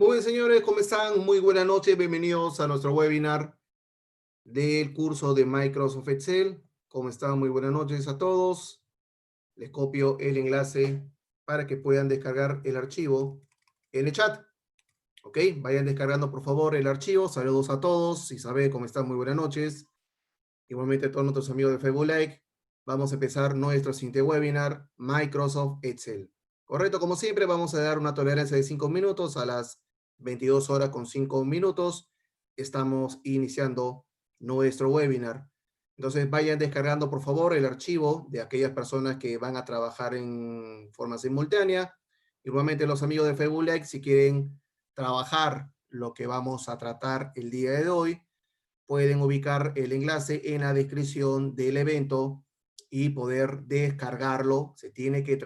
Muy bien, señores, ¿cómo están? Muy buenas noches, bienvenidos a nuestro webinar del curso de Microsoft Excel. ¿Cómo están? Muy buenas noches a todos. Les copio el enlace para que puedan descargar el archivo en el chat. ¿Ok? Vayan descargando, por favor, el archivo. Saludos a todos. Isabel, ¿cómo están? Muy buenas noches. Igualmente a todos nuestros amigos de Facebook Live. Vamos a empezar nuestro siguiente webinar, Microsoft Excel. Correcto, como siempre, vamos a dar una tolerancia de 5 minutos a las 22 horas con 5 minutos. Estamos iniciando nuestro webinar. Entonces, vayan descargando, por favor, el archivo de aquellas personas que van a trabajar en forma simultánea. Igualmente, los amigos de Facebook Live, si quieren trabajar lo que vamos a tratar el día de hoy, pueden ubicar el enlace en la descripción del evento y poder descargarlo. Se tiene que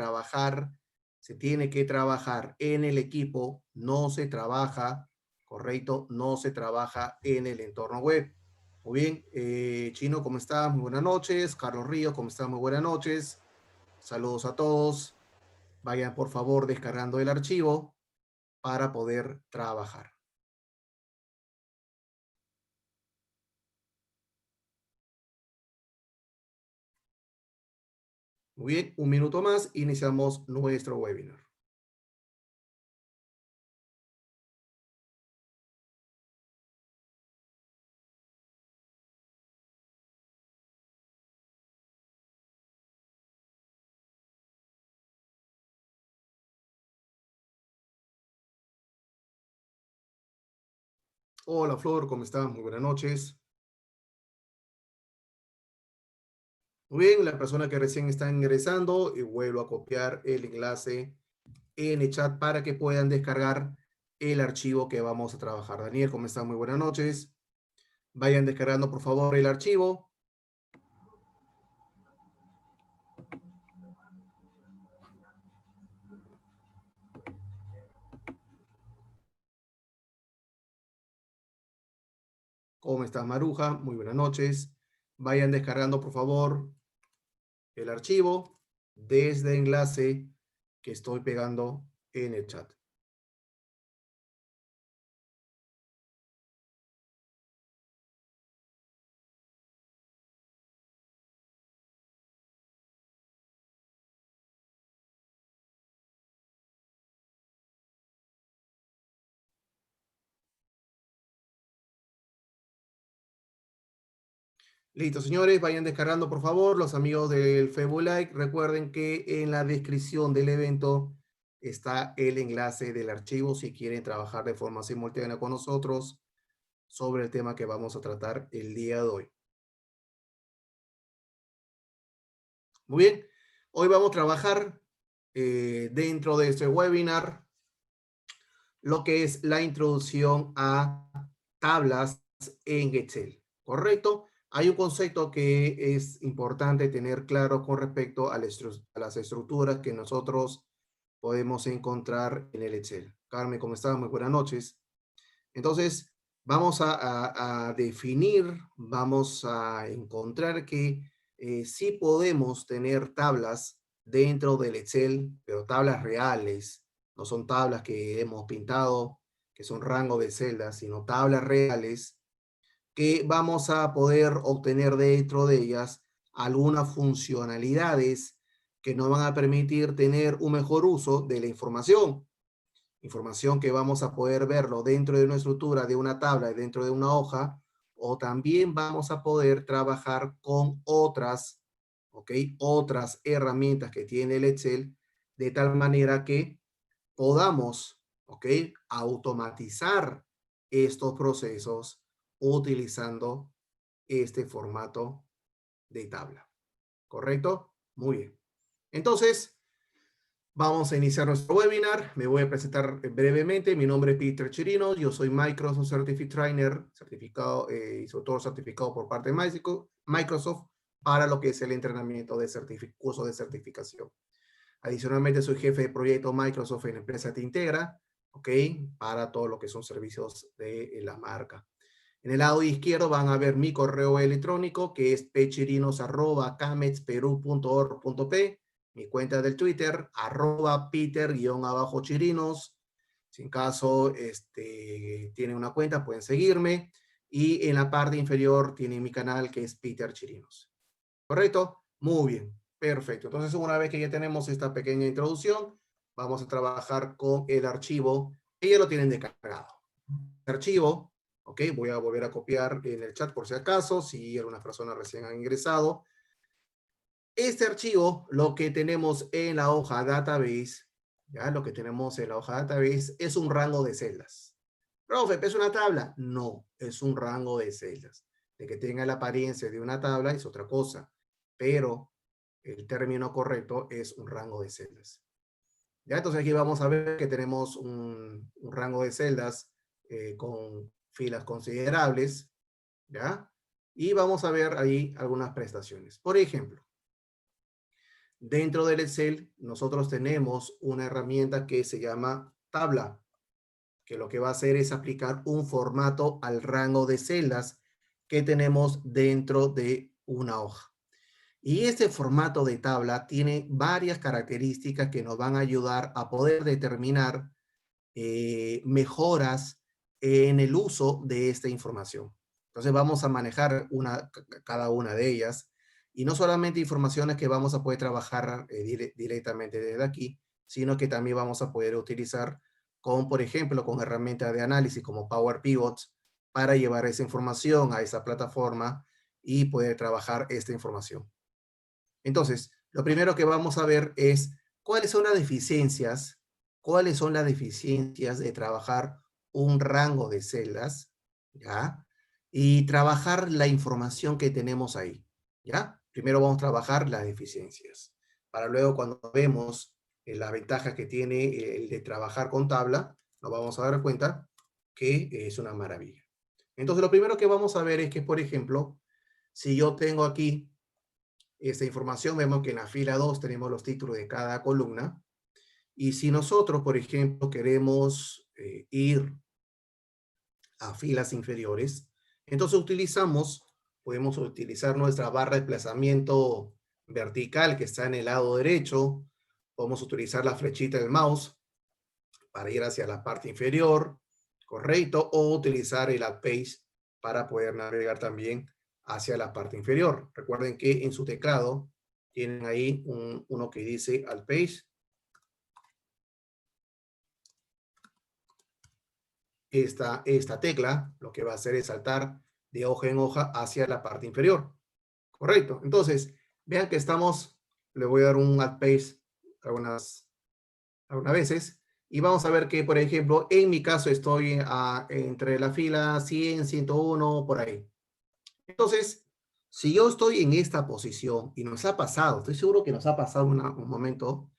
trabajar en el equipo, no se trabaja, correcto, no se trabaja en el entorno web. Muy bien, Chino, ¿cómo estás? Muy buenas noches. Carlos Ríos, ¿cómo estás? Muy buenas noches. Saludos a todos. Vayan, por favor, descargando el archivo para poder trabajar. Muy bien, un minuto más, iniciamos nuestro webinar. Hola Flor, ¿cómo estás? Muy buenas noches. Muy bien, la persona que recién está ingresando, y vuelvo a copiar el enlace en el chat para que puedan descargar el archivo que vamos a trabajar. Daniel, ¿cómo estás? Muy buenas noches. Vayan descargando, por favor, el archivo. ¿Cómo estás, Maruja? Muy buenas noches. Vayan descargando, por favor, el archivo desde el enlace que estoy pegando en el chat. Listo, señores, vayan descargando, por favor, los amigos del Facebook Live. Recuerden que en la descripción del evento está el enlace del archivo si quieren trabajar de forma simultánea con nosotros sobre el tema que vamos a tratar el día de hoy. Muy bien, hoy vamos a trabajar dentro de este webinar lo que es la introducción a tablas en Excel, ¿correcto? Hay un concepto que es importante tener claro con respecto a las estructuras que nosotros podemos encontrar en el Excel. Carmen, ¿cómo estás? Muy buenas noches. Entonces, vamos a definir, vamos a encontrar que sí podemos tener tablas dentro del Excel, pero tablas reales, no son tablas que hemos pintado, que son rango de celdas, sino tablas reales que vamos a poder obtener dentro de ellas algunas funcionalidades que nos van a permitir tener un mejor uso de la información que vamos a poder verlo dentro de una estructura, de una tabla, dentro de una hoja, o también vamos a poder trabajar con otras, ¿ok? Otras herramientas que tiene el Excel, de tal manera que podamos, ¿ok? Automatizar estos procesos utilizando este formato de tabla, ¿correcto? Muy bien. Entonces, vamos a iniciar nuestro webinar. Me voy a presentar brevemente. Mi nombre es Peter Chirinos. Yo soy Microsoft Certified Trainer, certificado, instructor certificado por parte de Microsoft para lo que es el entrenamiento de curso de certificación. Adicionalmente, soy jefe de proyecto Microsoft en la empresa Te Integra, ¿ok? Para todo lo que son servicios de la marca. En el lado izquierdo van a ver mi correo electrónico, que es pechirinos@camexperu.org.p, mi cuenta del Twitter, @Peter_Chirinos. Si en caso tienen una cuenta, pueden seguirme. Y en la parte inferior tienen mi canal, que es Peter Chirinos. ¿Correcto? Muy bien. Perfecto. Entonces, una vez que ya tenemos esta pequeña introducción, vamos a trabajar con el archivo que ya lo tienen descargado. Archivo, ok, voy a volver a copiar en el chat por si acaso, si algunas personas recién han ingresado. Este archivo, lo que tenemos en la hoja database, ya lo que tenemos en la hoja database es un rango de celdas. Profe, ¿es una tabla? No, es un rango de celdas. De que tenga la apariencia de una tabla es otra cosa, pero el término correcto es un rango de celdas. Ya, entonces aquí vamos a ver que tenemos un rango de celdas con filas considerables, ¿ya? Y vamos a ver ahí algunas prestaciones. Por ejemplo, dentro del Excel, nosotros tenemos una herramienta que se llama tabla, que lo que va a hacer es aplicar un formato al rango de celdas que tenemos dentro de una hoja. Y este formato de tabla tiene varias características que nos van a ayudar a poder determinar mejoras en el uso de esta información. Entonces vamos a manejar cada una de ellas y no solamente informaciones que vamos a poder trabajar directamente desde aquí, sino que también vamos a poder utilizar con, por ejemplo, con herramientas de análisis como Power Pivots para llevar esa información a esa plataforma y poder trabajar esta información. Entonces, lo primero que vamos a ver es cuáles son las deficiencias de trabajar un rango de celdas, ¿ya? Y trabajar la información que tenemos ahí, ¿ya? Primero vamos a trabajar las deficiencias, para luego cuando vemos la ventaja que tiene el de trabajar con tabla, nos vamos a dar cuenta que es una maravilla. Entonces, lo primero que vamos a ver es que, por ejemplo, si yo tengo aquí esta información, vemos que en la fila 2 tenemos los títulos de cada columna. Y si nosotros, por ejemplo, queremos ir a filas inferiores, entonces podemos utilizar nuestra barra de desplazamiento vertical que está en el lado derecho. Podemos utilizar la flechita del mouse para ir hacia la parte inferior, correcto, o utilizar el Add Page para poder navegar también hacia la parte inferior. Recuerden que en su teclado tienen ahí uno que dice Alt Page. Esta tecla lo que va a hacer es saltar de hoja en hoja hacia la parte inferior. Correcto. Entonces, vean que le voy a dar un Alt Page algunas veces, y vamos a ver que, por ejemplo, en mi caso estoy entre la fila 100, 101, por ahí. Entonces, si yo estoy en esta posición, y nos ha pasado, estoy seguro que nos ha pasado un momento,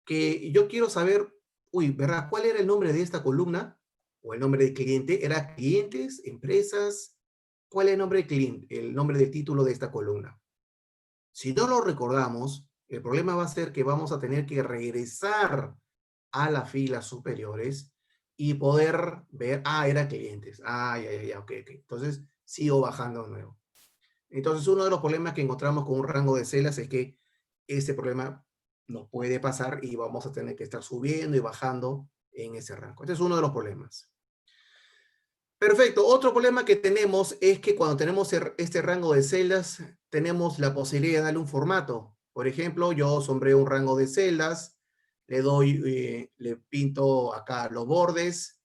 que yo quiero saber, uy, ¿verdad? ¿Cuál era el nombre de esta columna? O el nombre del cliente, ¿era clientes, empresas? ¿Cuál es el nombre del cliente, el nombre del título de esta columna? Si no lo recordamos, el problema va a ser que vamos a tener que regresar a las filas superiores y poder ver, era clientes. Ya, ok. Entonces, sigo bajando de nuevo. Entonces, uno de los problemas que encontramos con un rango de celdas es que ese problema nos puede pasar y vamos a tener que estar subiendo y bajando en ese rango. Este es uno de los problemas. Perfecto. Otro problema que tenemos es que cuando tenemos este rango de celdas, tenemos la posibilidad de darle un formato. Por ejemplo, yo sombreo un rango de celdas, le pinto acá los bordes,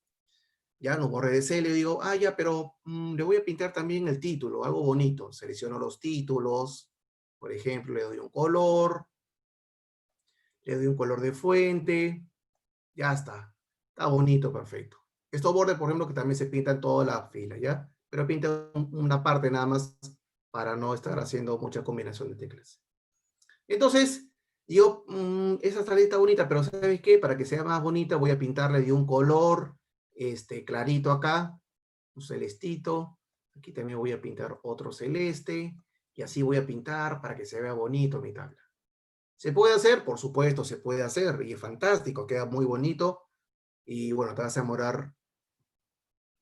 ya los bordes de celda, y digo, ya, pero le voy a pintar también el título, algo bonito. Selecciono los títulos, por ejemplo, le doy un color de fuente, ya está. Está bonito, perfecto. Estos bordes, por ejemplo, que también se pintan toda la fila, ¿ya? Pero pinta una parte nada más para no estar haciendo mucha combinación de teclas. Entonces, esa salida está bonita, pero ¿sabes qué? Para que sea más bonita, voy a pintarle de un color clarito acá, un celestito. Aquí también voy a pintar otro celeste. Y así voy a pintar para que se vea bonito mi tabla. ¿Se puede hacer? Por supuesto, se puede hacer. Y es fantástico, queda muy bonito. Y bueno, te vas a demorar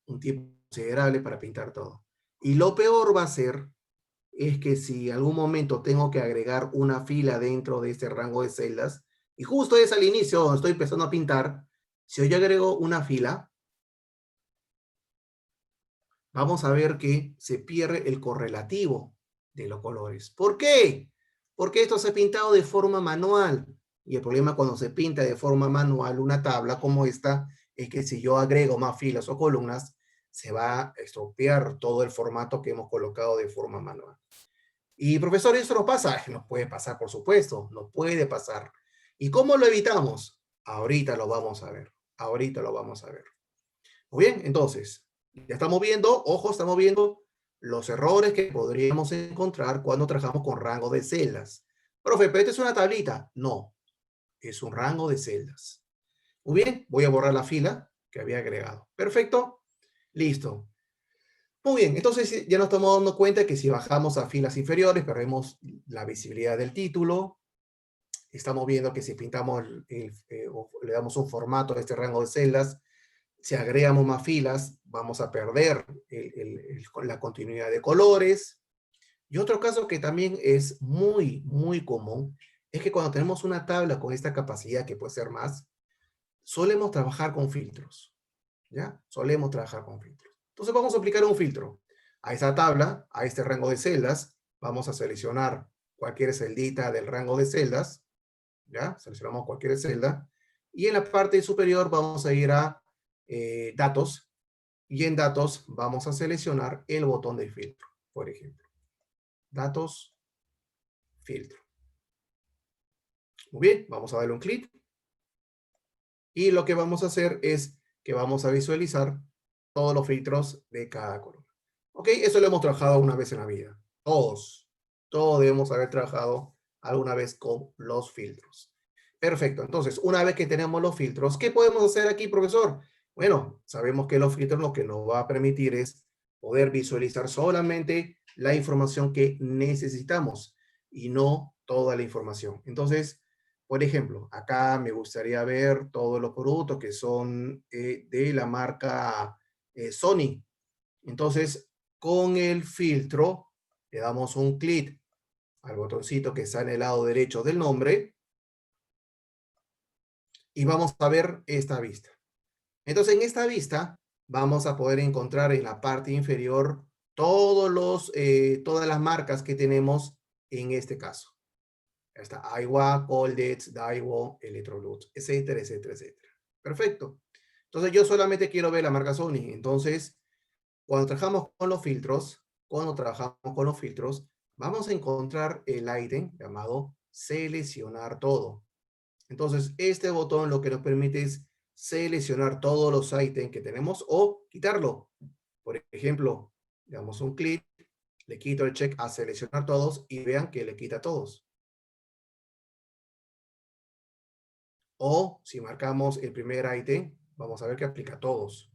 un tiempo considerable para pintar todo. Y lo peor va a ser es que si en algún momento tengo que agregar una fila dentro de este rango de celdas, y justo es al inicio donde estoy empezando a pintar, Si yo agrego una fila, vamos a ver que se pierde el correlativo de los colores. ¿Por qué? Porque esto se ha pintado de forma manual. Y el problema cuando se pinta de forma manual una tabla como esta es que si yo agrego más filas o columnas, se va a estropear todo el formato que hemos colocado de forma manual. Y profesor, ¿eso no pasa? No puede pasar, por supuesto, no puede pasar. ¿Y cómo lo evitamos? Ahorita lo vamos a ver, ahorita lo vamos a ver. Muy bien, entonces, ya estamos viendo, ojo, estamos viendo los errores que podríamos encontrar cuando trabajamos con rango de celdas. Profe, ¿pero esto es una tablita? No, es un rango de celdas. Muy bien, voy a borrar la fila que había agregado. Perfecto, listo. Muy bien, entonces ya nos estamos dando cuenta que si bajamos a filas inferiores, perdemos la visibilidad del título. Estamos viendo que si pintamos, o le damos un formato a este rango de celdas, si agregamos más filas, vamos a perder la continuidad de colores. Y otro caso que también es muy común, es que cuando tenemos una tabla con esta capacidad, que puede ser más, solemos trabajar con filtros, ¿ya? Solemos trabajar con filtros. Entonces vamos a aplicar un filtro. A esta tabla, a este rango de celdas, vamos a seleccionar cualquier celdita del rango de celdas, ¿ya? Seleccionamos cualquier celda. Y en la parte superior vamos a ir a datos, y en datos vamos a seleccionar el botón de filtro, por ejemplo. Datos, filtro. Muy bien, vamos a darle un clic. Y lo que vamos a hacer es que vamos a visualizar todos los filtros de cada color. Ok, eso lo hemos trabajado una vez en la vida. Todos debemos haber trabajado alguna vez con los filtros. Perfecto, entonces, una vez que tenemos los filtros, ¿qué podemos hacer aquí, profesor? Bueno, sabemos que los filtros lo que nos va a permitir es poder visualizar solamente la información que necesitamos y no toda la información. Entonces, por ejemplo, acá me gustaría ver todos los productos que son de la marca Sony. Entonces, con el filtro, le damos un clic al botoncito que está en el lado derecho del nombre y vamos a ver esta vista. Entonces, en esta vista vamos a poder encontrar en la parte inferior todas las marcas que tenemos en este caso. Está Aiwa, Coldex, Daiwo, Electrolux, etcétera, etcétera, etcétera. Perfecto. Entonces, yo solamente quiero ver la marca Sony. Entonces, cuando trabajamos con los filtros, vamos a encontrar el ítem llamado seleccionar todo. Entonces, este botón lo que nos permite es seleccionar todos los ítems que tenemos o quitarlo. Por ejemplo, le damos un clic, le quito el check a seleccionar todos y vean que le quita todos. O si marcamos el primer ítem, vamos a ver que aplica a todos.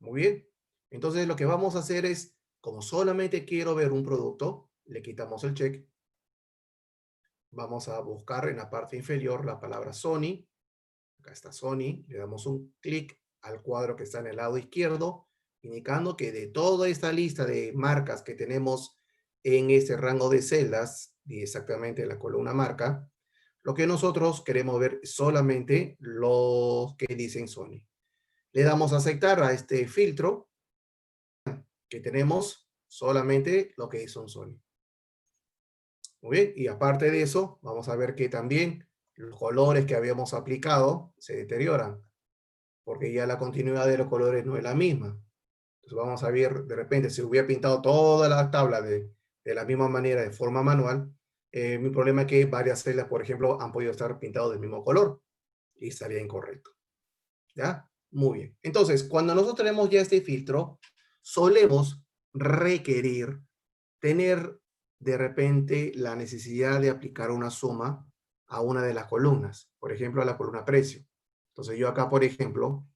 Muy bien. Entonces lo que vamos a hacer es, como solamente quiero ver un producto, le quitamos el check. Vamos a buscar en la parte inferior la palabra Sony. Acá está Sony. Le damos un clic al cuadro que está en el lado izquierdo, indicando que de toda esta lista de marcas que tenemos en este rango de celdas, y exactamente en la columna marca, lo que nosotros queremos ver solamente los que dicen Sony. Le damos a aceptar a este filtro que tenemos solamente lo que son Sony. Muy bien, y aparte de eso, vamos a ver que también los colores que habíamos aplicado se deterioran, porque ya la continuidad de los colores no es la misma. Entonces vamos a ver, de repente, si hubiera pintado toda la tabla de la misma manera, de forma manual, mi problema es que varias celdas, por ejemplo, han podido estar pintados del mismo color y estaría incorrecto. ¿Ya? Muy bien. Entonces, cuando nosotros tenemos ya este filtro, solemos requerir tener de repente la necesidad de aplicar una suma a una de las columnas, por ejemplo, a la columna precio. Entonces yo acá, por ejemplo,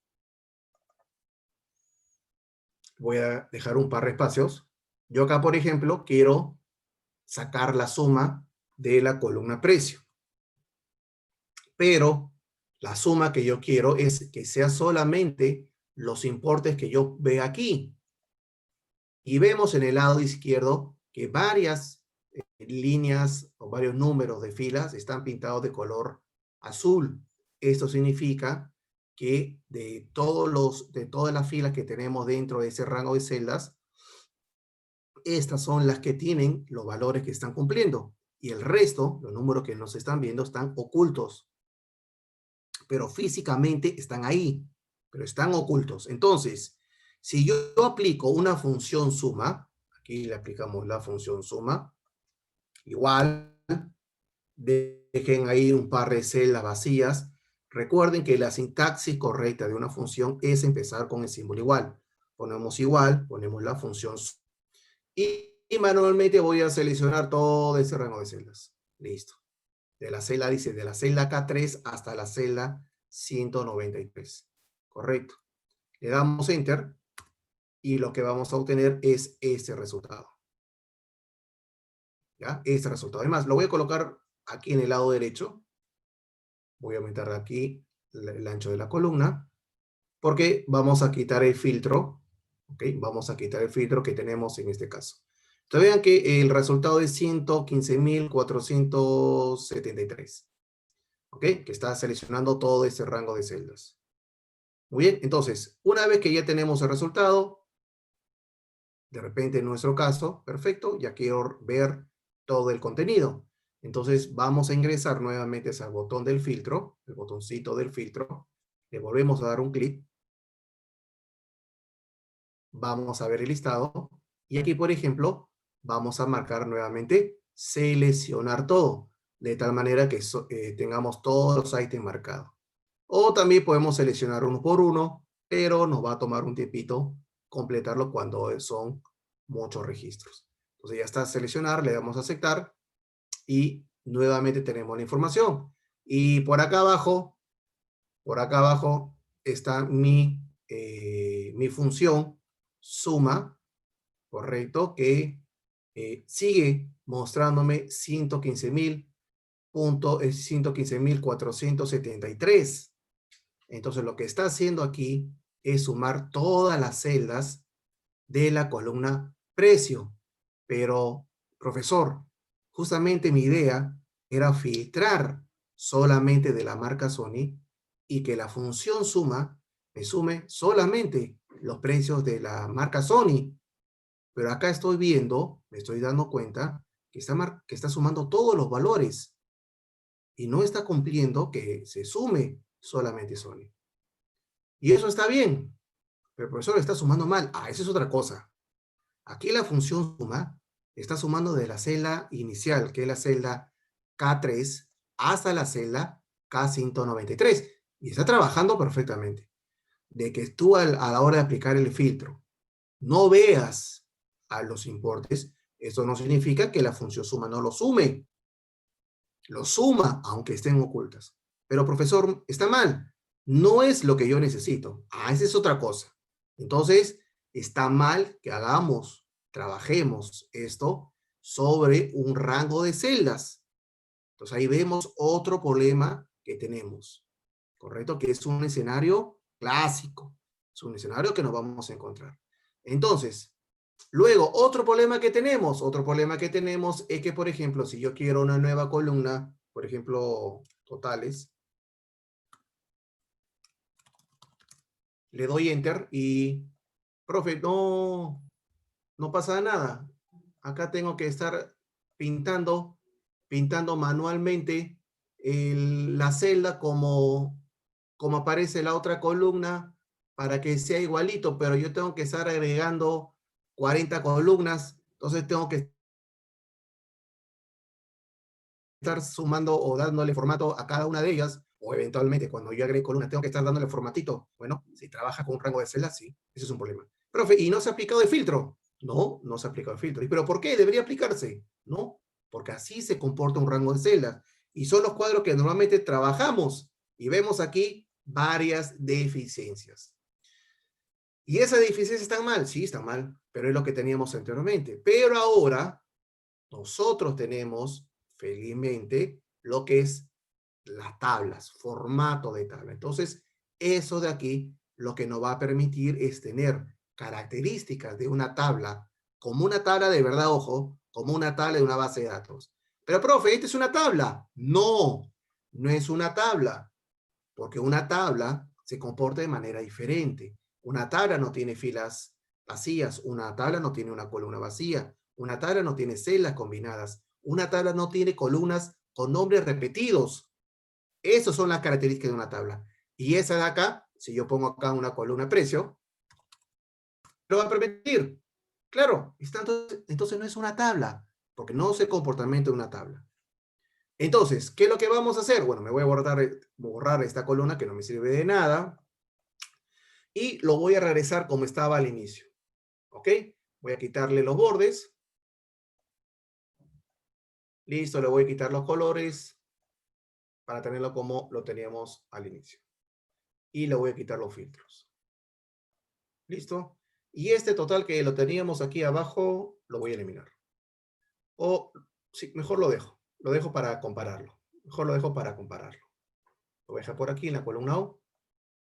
voy a dejar un par de espacios. Yo acá, por ejemplo, quiero sacar la suma de la columna precio. Pero la suma que yo quiero es que sea solamente los importes que yo vea aquí. Y vemos en el lado izquierdo que varias líneas o con varios números de filas, están pintados de color azul. Esto significa que de todas las filas que tenemos dentro de ese rango de celdas, estas son las que tienen los valores que están cumpliendo. Y el resto, los números que nos están viendo, están ocultos. Pero físicamente están ahí, pero están ocultos. Entonces, si yo aplico una función suma, aquí le aplicamos la función suma, igual, dejen ahí un par de celdas vacías. Recuerden que la sintaxis correcta de una función es empezar con el símbolo igual. Ponemos igual, ponemos la función suma, y manualmente voy a seleccionar todo ese rango de celdas. Listo. De la celda, dice, de la celda K3 hasta la celda 193. Correcto. Le damos Enter y lo que vamos a obtener es este resultado. ¿Ya? Este resultado. Además, lo voy a colocar aquí en el lado derecho. Voy a aumentar aquí el ancho de la columna porque vamos a quitar el filtro. ¿Ok? Vamos a quitar el filtro que tenemos en este caso. Entonces vean que el resultado es 115.473. ¿Ok? Que está seleccionando todo ese rango de celdas. Muy bien, entonces, una vez que ya tenemos el resultado, de repente en nuestro caso, perfecto, ya quiero ver todo el contenido. Entonces vamos a ingresar nuevamente al botón del filtro, el botoncito del filtro, le volvemos a dar un clic, vamos a ver el listado, y aquí, por ejemplo, vamos a marcar nuevamente seleccionar todo, de tal manera que tengamos todos los ítems marcados. O también podemos seleccionar uno por uno, pero nos va a tomar un tiempito completarlo cuando son muchos registros. Entonces ya está seleccionar, le damos a aceptar y nuevamente tenemos la información. Y por acá abajo está mi función suma, correcto, que sigue mostrándome 115.473. Entonces lo que está haciendo aquí es sumar todas las celdas de la columna precio. Pero, profesor, justamente mi idea era filtrar solamente de la marca Sony y que la función suma me sume solamente los precios de la marca Sony. Pero acá estoy viendo, me estoy dando cuenta que está sumando todos los valores y no está cumpliendo que se sume solamente Sony. Y eso está bien, pero el profesor está sumando mal. Ah, esa es otra cosa. Aquí la función suma está sumando de la celda inicial, que es la celda K3, hasta la celda K193. Y está trabajando perfectamente. De que tú a la hora de aplicar el filtro no veas a los importes, eso no significa que la función suma no lo sume. Lo suma, aunque estén ocultas. Pero, profesor, está mal. No es lo que yo necesito. Ah, esa es otra cosa. Entonces, está mal que trabajemos esto sobre un rango de celdas. Entonces, ahí vemos otro problema que tenemos, ¿correcto? Que es un escenario clásico. Es un escenario que nos vamos a encontrar. Entonces, luego, otro problema que tenemos es que, por ejemplo, si yo quiero una nueva columna, por ejemplo, totales, le doy Enter y, profe, no pasa nada. Acá tengo que estar pintando manualmente la celda como aparece la otra columna para que sea igualito, pero yo tengo que estar agregando 40 columnas, entonces tengo que estar sumando o dándole formato a cada una de ellas, o eventualmente cuando yo agregue columnas tengo que estar dándole formatito. Bueno, si trabaja con un rango de celdas, sí, ese es un problema. Profe, ¿y no se ha aplicado el filtro? No, no se ha aplicado el filtro. ¿Y pero por qué debería aplicarse? No, porque así se comporta un rango de celdas. Y son los cuadros que normalmente trabajamos. Y vemos aquí varias deficiencias. ¿Y esas deficiencias están mal? Sí, están mal, pero es lo que teníamos anteriormente. Pero ahora nosotros tenemos, felizmente, lo que es las tablas, formato de tabla. Entonces, eso de aquí lo que nos va a permitir es tener características de una tabla, como una tabla de verdad, ojo, como una tabla de una base de datos. Pero, profe, ¿esta es una tabla? No, no es una tabla, porque una tabla se comporta de manera diferente. Una tabla no tiene filas vacías, una tabla no tiene una columna vacía, una tabla no tiene celdas combinadas, una tabla no tiene columnas con nombres repetidos. Esas son las características de una tabla. Y esa de acá, si yo pongo acá una columna precio, lo va a permitir. Claro, entonces no es una tabla, porque no es el comportamiento de una tabla. Entonces, ¿qué es lo que vamos a hacer? Bueno, me voy a borrar esta columna que no me sirve de nada y lo voy a regresar como estaba al inicio. ¿Ok? Voy a quitarle los bordes. Listo, le voy a quitar los colores para tenerlo como lo teníamos al inicio. Y le voy a quitar los filtros. ¿Listo? Y este total que lo teníamos aquí abajo, lo voy a eliminar. O, sí, mejor lo dejo. Lo dejo para compararlo. Mejor lo dejo para compararlo. Lo voy a dejar por aquí en la columna O,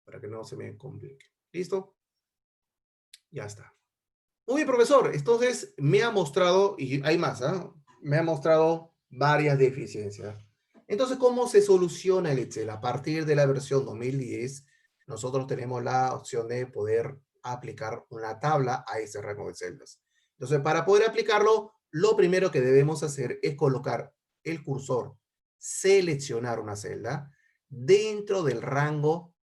para que no se me complique. ¿Listo? Ya está. Muy bien, profesor. Entonces, me ha mostrado, y hay más, ¿ah? Me ha mostrado varias deficiencias. Entonces, ¿cómo se soluciona el Excel? A partir de la versión 2010, nosotros tenemos la opción de poder aplicar una tabla a ese rango de celdas. Entonces, para poder aplicarlo, lo primero que debemos hacer es colocar el cursor, seleccionar una celda dentro del rango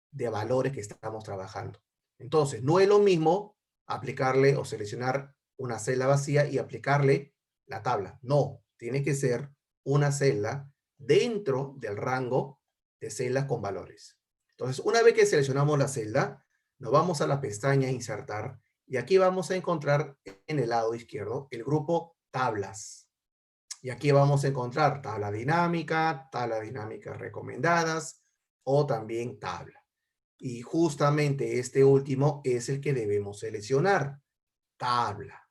de valores que estamos trabajando. Entonces, no es lo mismo aplicarle o seleccionar una celda vacía y aplicarle la tabla. No, tiene que ser una celda dentro del rango de celdas con valores. Entonces, una vez que seleccionamos la celda, nos vamos a la pestaña Insertar y aquí vamos a encontrar en el lado izquierdo el grupo Tablas. Y aquí vamos a encontrar tabla dinámica, tablas dinámicas recomendadas o también tabla. Y justamente este último es el que debemos seleccionar, tabla.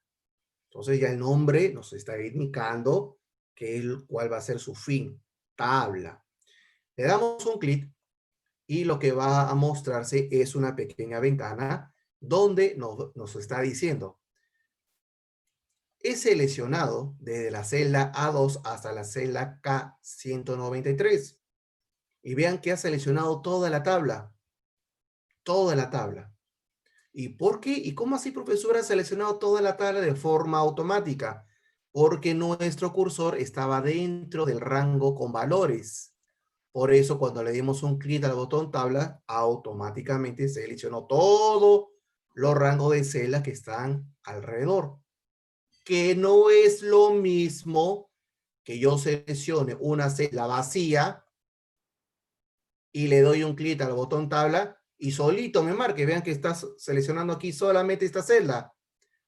Entonces ya el nombre nos está indicando cuál va a ser su fin, tabla. Le damos un clic y lo que va a mostrarse es una pequeña ventana donde nos está diciendo, he seleccionado desde la celda A2 hasta la celda K193. Y vean que ha seleccionado toda la tabla. Toda la tabla. ¿Y por qué? ¿Y cómo así, profesor, ha seleccionado toda la tabla de forma automática? Porque nuestro cursor estaba dentro del rango con valores. Por eso, cuando le dimos un clic al botón tabla, automáticamente seleccionó todos los rangos de celdas que están alrededor. Que no es lo mismo que yo seleccione una celda vacía y le doy un clic al botón tabla y solito me marque. Vean que estás seleccionando aquí solamente esta celda.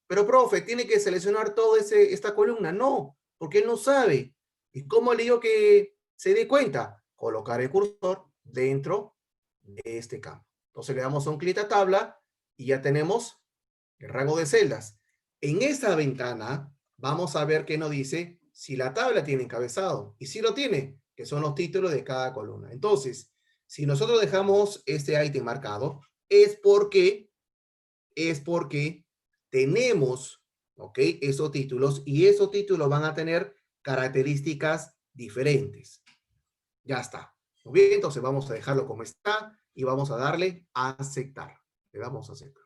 Pero, profe, tiene que seleccionar toda esta columna. No, porque él no sabe. ¿Y cómo le digo que se dé cuenta? Colocar el cursor dentro de este campo. Entonces le damos un clic a tabla y ya tenemos el rango de celdas. En esta ventana vamos a ver que nos dice si la tabla tiene encabezado. Y si lo tiene, que son los títulos de cada columna. Entonces, si nosotros dejamos este ítem marcado, es porque tenemos, ¿ok? Esos títulos y esos títulos van a tener características diferentes. Ya está. Muy bien, entonces vamos a dejarlo como está y vamos a darle a aceptar. Le damos a aceptar.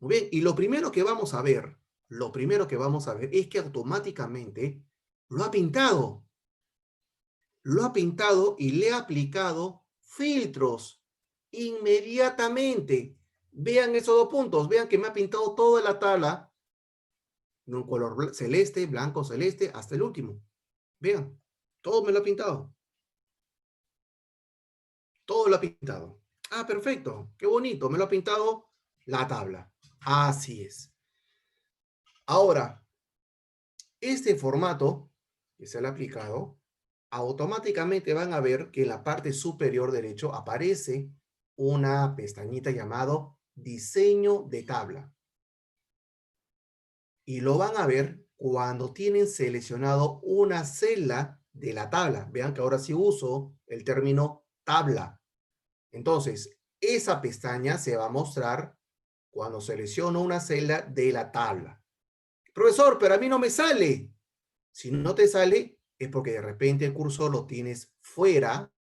Muy bien, y lo primero que vamos a ver es que automáticamente lo ha pintado. Lo ha pintado y le ha aplicado filtros inmediatamente. Vean esos dos puntos, vean que me ha pintado toda la tabla en un color celeste, blanco, celeste, hasta el último. Vean, todo me lo ha pintado. Todo lo ha pintado. Ah, perfecto, qué bonito, me lo ha pintado la tabla. Así es. Ahora, este formato que se le ha aplicado, automáticamente van a ver que en la parte superior derecho aparece una pestañita llamado Diseño de tabla. Y lo van a ver cuando tienen seleccionado una celda de la tabla. Vean que ahora sí uso el término tabla. Entonces, esa pestaña se va a mostrar cuando selecciono una celda de la tabla. Profesor, pero a mí no me sale. Si no te sale, es porque de repente el cursor lo tienes fuera,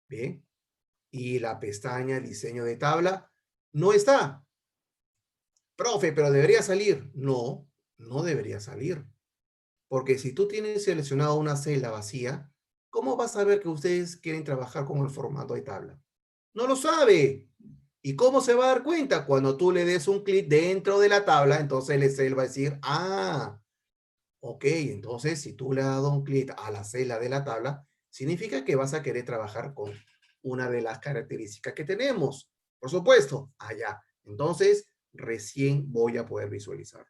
¿bien? Y la pestaña diseño de tabla no está. Profe, pero debería salir. No, no debería salir. Porque si tú tienes seleccionado una celda vacía, ¿cómo vas a ver que ustedes quieren trabajar con el formato de tabla? No lo sabe. ¿Y cómo se va a dar cuenta? Cuando tú le des un clic dentro de la tabla, entonces el Excel va a decir, ah, ok, entonces si tú le has dado un clic a la celda de la tabla, significa que vas a querer trabajar con una de las características que tenemos. Por supuesto, allá. Entonces, recién voy a poder visualizar.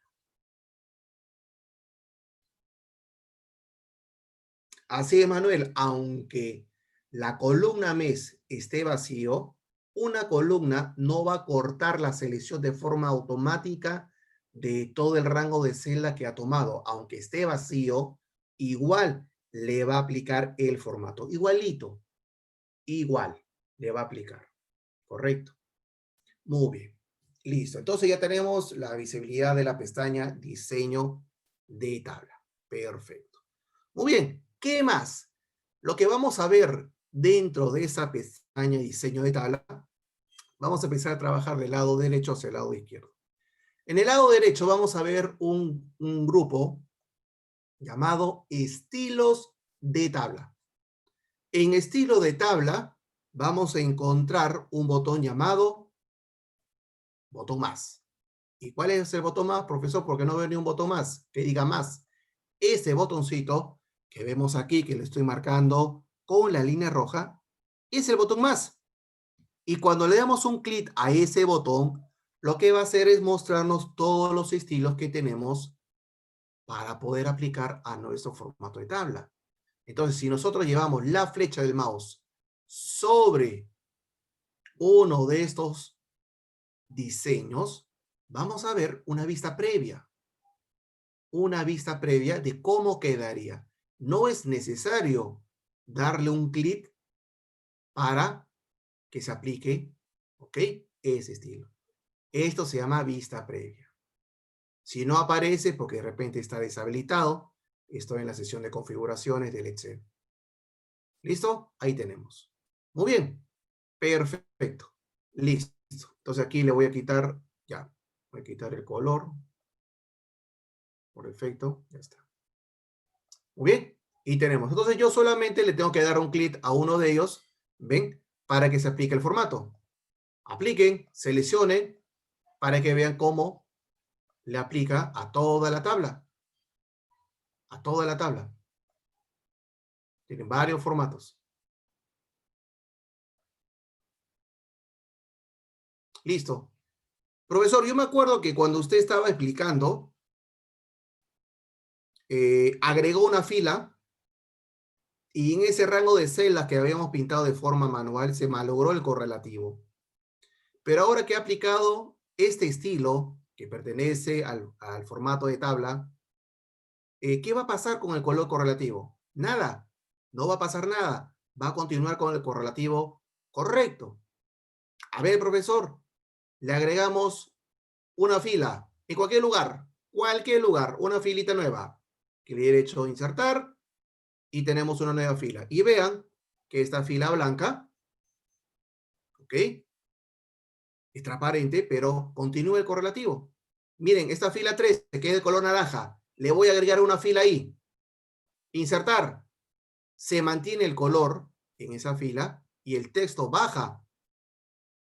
Así es, Manuel, aunque la columna mes esté vacío, una columna no va a cortar la selección de forma automática de todo el rango de celda que ha tomado. Aunque esté vacío, igual le va a aplicar el formato. Igualito, igual le va a aplicar. ¿Correcto? Muy bien. Listo. Entonces ya tenemos la visibilidad de la pestaña diseño de tabla. Perfecto. Muy bien, ¿qué más? Lo que vamos a ver dentro de esa pestaña diseño de tabla, vamos a empezar a trabajar del lado derecho hacia el lado izquierdo. En el lado derecho vamos a ver un grupo llamado estilos de tabla. En estilo de tabla vamos a encontrar un botón llamado botón más. ¿Y cuál es el botón más, profesor? Porque no veo ni un botón más que diga más. Ese botoncito que vemos aquí, que le estoy marcando con la línea roja, es el botón más. Y cuando le damos un clic a ese botón, lo que va a hacer es mostrarnos todos los estilos que tenemos para poder aplicar a nuestro formato de tabla. Entonces, si nosotros llevamos la flecha del mouse sobre uno de estos diseños, vamos a ver una vista previa. Una vista previa de cómo quedaría. No es necesario darle un clic para que se aplique, ¿ok? Ese estilo. Esto se llama vista previa. Si no aparece, porque de repente está deshabilitado, estoy en la sesión de configuraciones del Excel. ¿Listo? Ahí tenemos. Muy bien. Perfecto. Listo. Entonces aquí le voy a quitar, ya, voy a quitar el color. Por defecto, ya está. Muy bien. Y tenemos. Entonces yo solamente le tengo que dar un clic a uno de ellos, ¿ven? Para que se aplique el formato. Apliquen, seleccionen, para que vean cómo le aplica a toda la tabla. A toda la tabla. Tienen varios formatos. Listo. Profesor, yo me acuerdo que cuando usted estaba explicando, agregó una fila y en ese rango de celdas que habíamos pintado de forma manual se malogró el correlativo. Pero ahora que ha aplicado este estilo, que pertenece al formato de tabla, ¿qué va a pasar con el color correlativo? Nada, no va a pasar nada. Va a continuar con el correlativo correcto. A ver, profesor, le agregamos una fila en cualquier lugar, una filita nueva. Clic derecho, insertar, y tenemos una nueva fila. Y vean que esta fila blanca, ¿ok? Es transparente, pero continúa el correlativo. Miren, esta fila 3 que es de color naranja. Le voy a agregar una fila ahí. Insertar. Se mantiene el color en esa fila y el texto baja.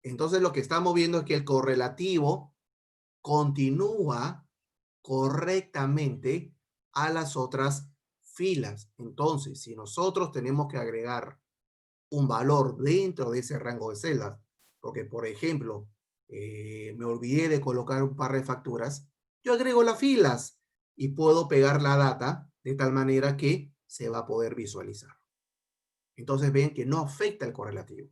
Entonces lo que estamos viendo es que el correlativo continúa correctamente a las otras filas. Entonces, si nosotros tenemos que agregar un valor dentro de ese rango de celdas, porque por ejemplo, me olvidé de colocar un par de facturas, yo agrego las filas y puedo pegar la data de tal manera que se va a poder visualizar. Entonces ven que no afecta el correlativo.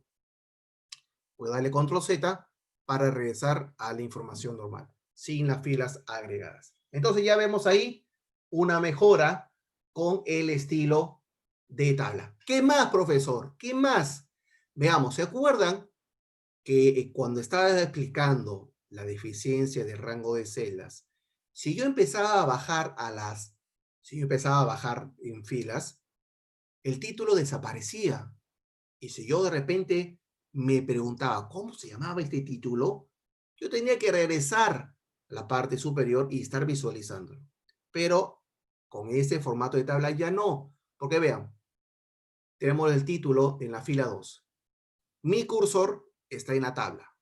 Puedo darle control Z para regresar a la información normal, sin las filas agregadas. Entonces ya vemos ahí una mejora con el estilo de tabla. ¿Qué más, profesor? ¿Qué más? Veamos, ¿se acuerdan que cuando estaba explicando la deficiencia del rango de celdas, si yo empezaba a bajar a las si yo empezaba a bajar en filas, el título desaparecía. Y si yo de repente me preguntaba cómo se llamaba este título, yo tenía que regresar a la parte superior y estar visualizándolo. Pero con este formato de tabla ya no, porque vean, tenemos el título en la fila 2. Mi cursor está en la tabla.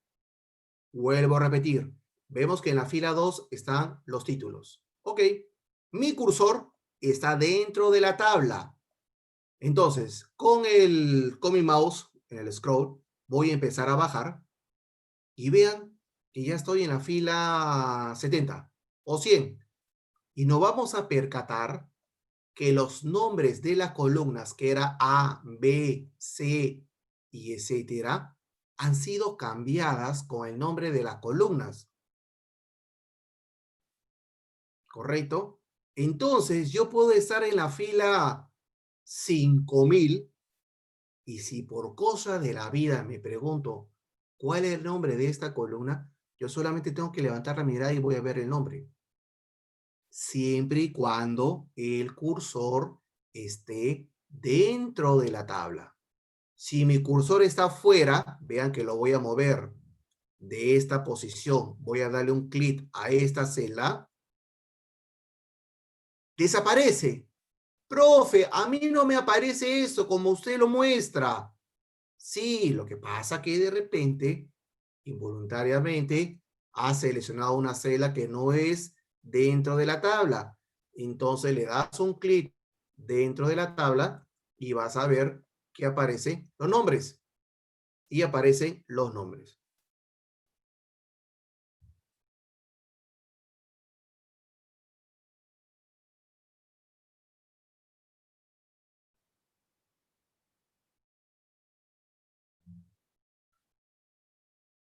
Vuelvo a repetir, vemos que en la fila 2 están los títulos. Ok, mi cursor está dentro de la tabla. Entonces, con mi mouse en el scroll, voy a empezar a bajar y vean que ya estoy en la fila 70 o 100. Y nos vamos a percatar que los nombres de las columnas, que era A, B, C y etcétera, han sido cambiadas con el nombre de las columnas. ¿Correcto? Entonces, yo puedo estar en la fila 5000 y si por cosa de la vida me pregunto cuál es el nombre de esta columna, yo solamente tengo que levantar la mirada y voy a ver el nombre. Siempre y cuando el cursor esté dentro de la tabla. Si mi cursor está fuera, vean que lo voy a mover de esta posición. Voy a darle un clic a esta celda. Desaparece. Profe, a mí no me aparece eso como usted lo muestra. Sí, lo que pasa que de repente, involuntariamente, ha seleccionado una celda que no es dentro de la tabla. Entonces le das un clic dentro de la tabla y vas a ver que aparecen los nombres. Y aparecen los nombres.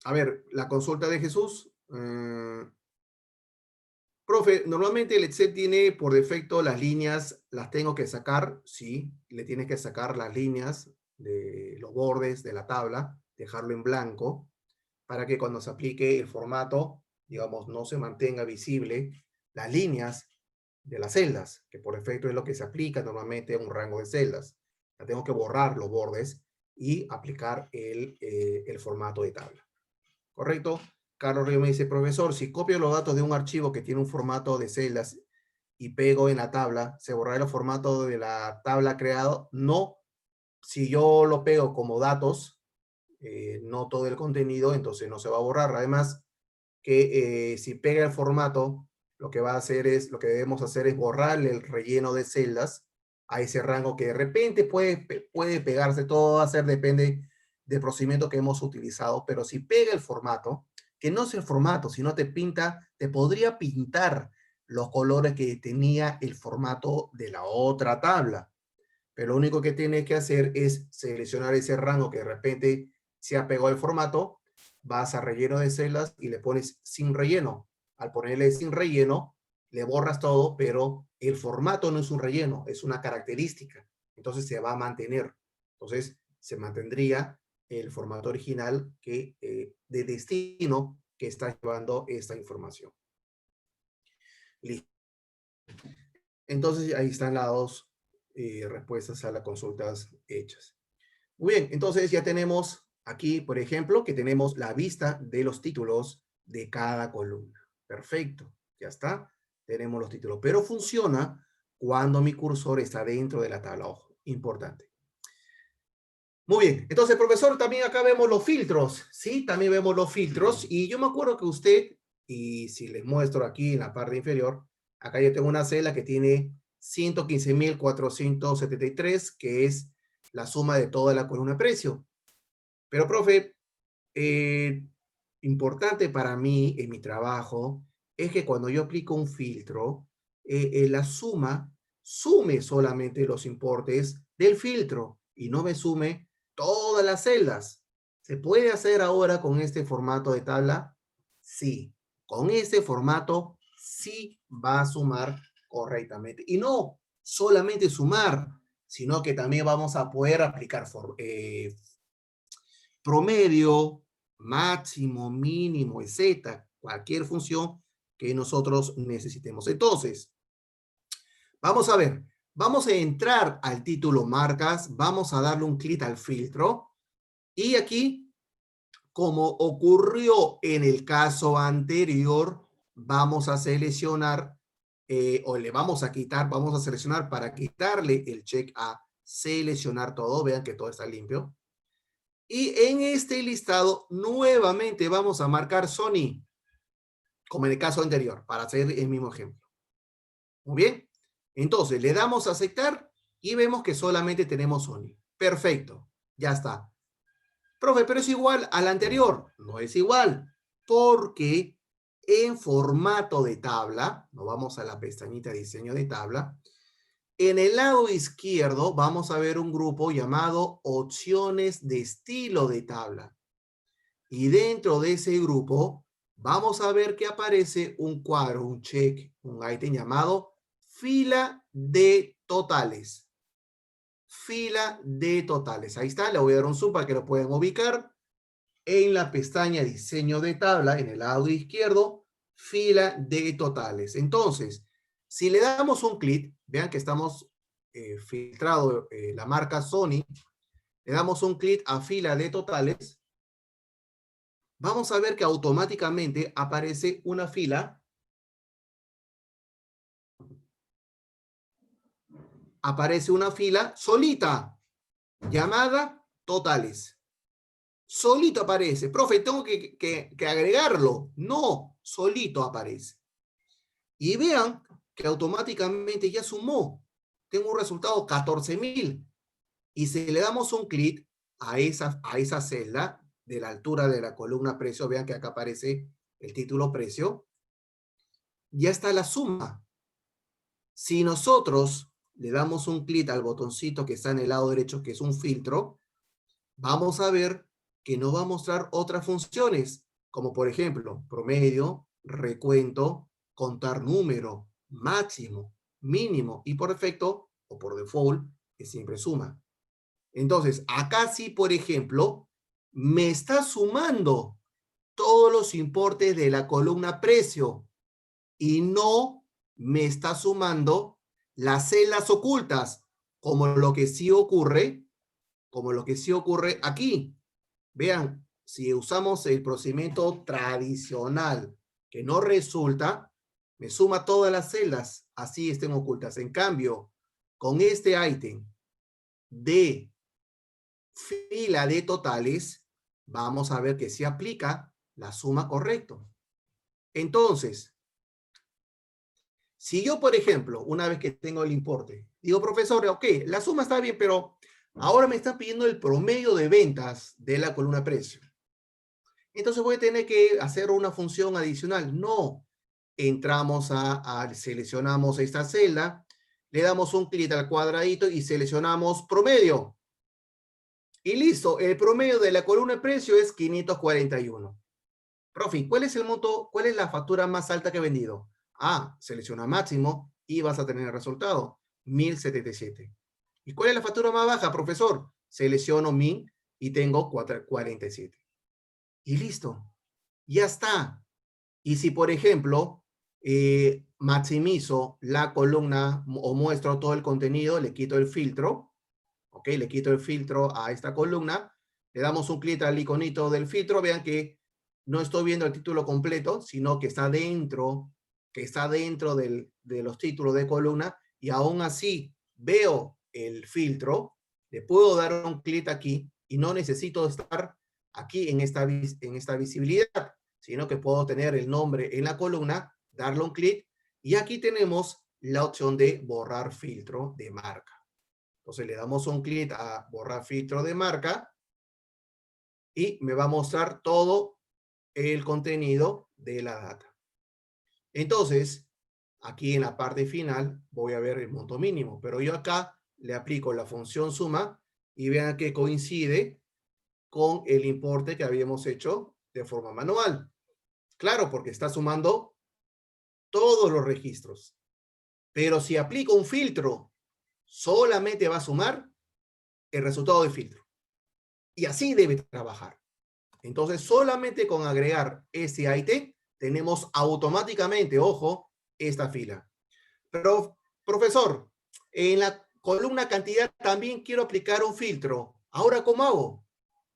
A ver, la consulta de Jesús. Profe, normalmente el Excel tiene por defecto las líneas, las tengo que sacar, sí, le tienes que sacar las líneas de los bordes de la tabla, dejarlo en blanco, para que cuando se aplique el formato, digamos, no se mantenga visible las líneas de las celdas, que por defecto es lo que se aplica normalmente a un rango de celdas. La tengo que borrar los bordes y aplicar el formato de tabla. ¿Correcto? Carlos Río me dice, profesor, si copio los datos de un archivo que tiene un formato de celdas y pego en la tabla, ¿se borrará el formato de la tabla creado? No, si yo lo pego como datos, no todo el contenido, entonces no se va a borrar. Además, que si pega el formato, lo que va a hacer es, lo que debemos hacer es borrarle el relleno de celdas a ese rango que de repente puede pegarse, todo va a ser, depende del procedimiento que hemos utilizado, pero si pega el formato, que no es el formato, sino te pinta, te podría pintar los colores que tenía el formato de la otra tabla. Pero lo único que tienes que hacer es seleccionar ese rango que de repente se ha pegado el formato, vas a relleno de celdas y le pones sin relleno. Al ponerle sin relleno, le borras todo, pero el formato no es un relleno, es una característica. Entonces se va a mantener. Entonces se mantendría el formato original que, de destino que está llevando esta información. Listo. Entonces ahí están las dos respuestas a las consultas hechas. Muy bien, entonces ya tenemos aquí, por ejemplo, que tenemos la vista de los títulos de cada columna. Perfecto, ya está. Tenemos los títulos, pero funciona cuando mi cursor está dentro de la tabla. Ojo, importante. Muy bien, entonces, profesor, también acá vemos los filtros, ¿sí? También vemos los filtros y yo me acuerdo que usted, y si les muestro aquí en la parte inferior, acá yo tengo una celda que tiene 115.473, que es la suma de toda la columna de precio. Pero, profe, eh, importante para mí en mi trabajo es que cuando yo aplico un filtro, la suma sume solamente los importes del filtro y no me sume todas las celdas. ¿Se puede hacer ahora con este formato de tabla? Sí, con este formato sí va a sumar correctamente. Y no solamente sumar, sino que también vamos a poder aplicar promedio, máximo, mínimo, etcétera, cualquier función que nosotros necesitemos. Entonces, Vamos a ver. Vamos a entrar al título marcas. Vamos a darle un clic al filtro. Y aquí, como ocurrió en el caso anterior, vamos a seleccionar o le vamos a quitar, vamos a seleccionar para quitarle el check a seleccionar todo. Vean que todo está limpio. Y en este listado, nuevamente vamos a marcar Sony, como en el caso anterior, para hacer el mismo ejemplo. Muy bien. Entonces, le damos a aceptar y vemos que solamente tenemos Sony. Perfecto. Ya está. Profe, pero es igual al anterior. No es igual, porque en formato de tabla, nos vamos a la pestañita de diseño de tabla, en el lado izquierdo vamos a ver un grupo llamado opciones de estilo de tabla. Y dentro de ese grupo vamos a ver que aparece un cuadro, un check, un ítem llamado fila de totales. Fila de totales. Ahí está, le voy a dar un zoom para que lo puedan ubicar. En la pestaña diseño de tabla, en el lado izquierdo, fila de totales. Entonces, si le damos un clic, vean que estamos filtrado la marca Sony, le damos un clic a fila de totales, vamos a ver que automáticamente aparece una fila, solita, llamada totales. Solito aparece. Profe, tengo que agregarlo. No, solito aparece. Y vean que automáticamente ya sumó. Tengo un resultado 14,000. Y si le damos un clic a esa celda de la altura de la columna precio, vean que acá aparece el título precio, ya está la suma. Si nosotros le damos un clic al botoncito que está en el lado derecho, que es un filtro, vamos a ver que nos va a mostrar otras funciones, como por ejemplo, promedio, recuento, contar número, máximo, mínimo, y por defecto, o por default, que siempre suma. Entonces, acá sí, por ejemplo, me está sumando todos los importes de la columna precio y no me está sumando las celdas ocultas, como lo que sí ocurre aquí. Vean, si usamos el procedimiento tradicional que no resulta, me suma todas las celdas, así estén ocultas. En cambio, con este ítem de fila de totales, vamos a ver que se aplica la suma correcta. Entonces, si yo, por ejemplo, una vez que tengo el importe, digo, profesor, ok, la suma está bien, pero ahora me está pidiendo el promedio de ventas de la columna precio. Entonces voy a tener que hacer una función adicional. No, entramos seleccionamos esta celda, le damos un clic al cuadradito y seleccionamos promedio. Y listo, el promedio de la columna de precio es 541. Profe, ¿cuál es el monto, cuál es la factura más alta que he vendido? Ah, selecciona máximo y vas a tener el resultado, 1077. ¿Y cuál es la factura más baja, profesor? Selecciono min y tengo 47. Y listo, ya está. Y si, por ejemplo, maximizo la columna o muestro todo el contenido, le quito el filtro, ¿ok? Le quito el filtro a esta columna, le damos un clic al iconito del filtro, vean que no estoy viendo el título completo, sino que está dentro de los títulos de columna, y aún así veo el filtro, le puedo dar un clic aquí y no necesito estar aquí en esta visibilidad, sino que puedo tener el nombre en la columna, darle un clic, y aquí tenemos la opción de borrar filtro de marca. Entonces le damos un clic a borrar filtro de marca y me va a mostrar todo el contenido de la data. Entonces, aquí en la parte final voy a ver el monto mínimo, pero yo acá le aplico la función suma y vean que coincide con el importe que habíamos hecho de forma manual. Claro, porque está sumando todos los registros. Pero si aplico un filtro, solamente va a sumar el resultado de filtro. Y así debe trabajar. Entonces, solamente con agregar ese ítem, tenemos automáticamente, ojo, esta fila. Pero, profesor, en la columna cantidad también quiero aplicar un filtro. ¿Ahora cómo hago?